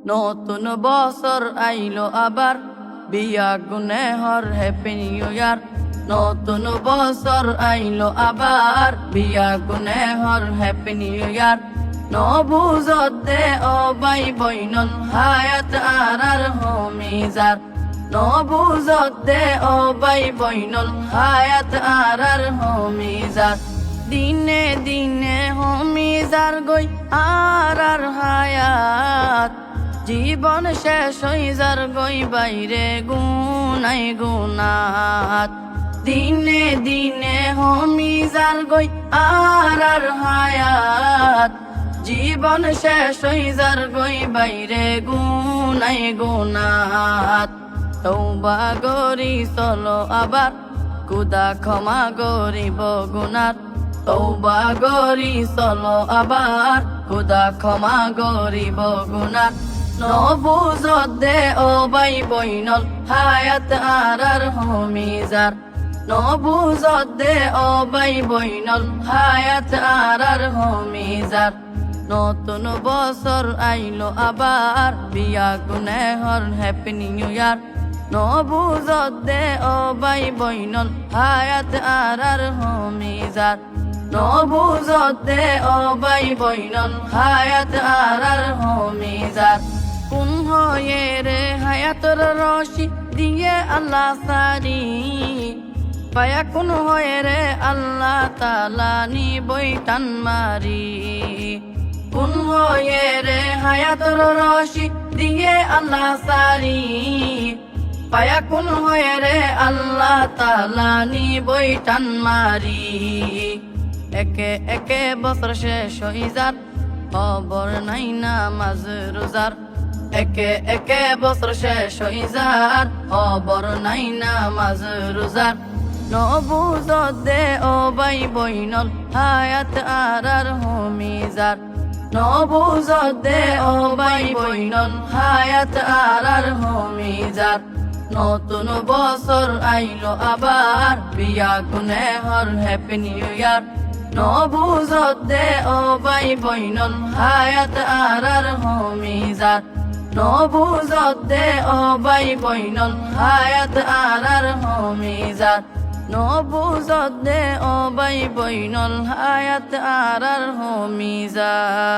নতুন বছর আইলো আবার, বিয়া গুনে হর হ্যাপি নিউ ইয়ার। নতুন বছর আইলো আবার, বিয়া গুনে হর হ্যাপি নিউ ইয়ার। নবুজত দে ও বাই বইনল হায়াত আর হোমিজার। নবুজত দে ও বাই বইনল হায়াত আর হোমিজার। দিনে দিনে হোমিজার গই আর হায়াত, জীবন শেষ হই যার গই বাইরে গুনাই গুনাত। দিনে দিনে হোমিজার গই আর হায়াত, জীবন শেষ হই যার গই বাইরে গুনাই গুনাত। তওবা গরি চলো আবার, খুদা ক্ষমা গরিব গুনার। তওবা গরি চলো আবার, খুদা ক্ষমা গরিব গুনার। নবুজত দে ও বাই বইনল হায়াত আর হোমিজার। নবুজত দে ও বাই বইনল হায়াত আর হোমিজার। নতুন বছর আইলো আবার, বিয়া গুনে হর হ্যাপি নিউ ইয়ার। নবুজত দে ও বাই বইনল হায়াত আর হোমিজার। নবুজত দে ও বাই বইনল হায়াত আর হোমিজার। কোন হয়ে রে হায়াতর রশি দিয়ে আল্লাহ সারি, পায়া কোন হয়ে রে আল্লাহ তাআলা নিবই টান মারি। কোন হয়ে রে হায়াতর রশি দিয়ে আল্লাহ সারি, পায়া কোন হয়ে রে আল্লাহ তাআলা নিবই টান মারি। একে একে বছর শেষ হই যার, খবর নাই নামাজ রোজার। একে একে বছর শেষ হই যার, খবর নাই নামাজ রোজার। নবুজত দে ও বাই বইনল হায়াত আর হোমিজার। নবুজত দে ও বাই বইনল হায়াত আর হোমিজার। নতুন বছর আইলো আবার, বিয়া গুনে হর হ্যাপি নিউ ইয়ার। নবুজত দে ও বাই বইনল হায়াত আর হোমিজার। নবুজত দে ও বাই বইনল হায়াত আর হোমিজার। নবুজত দে ও বাই বইনল হায়াত আর হোমিজার।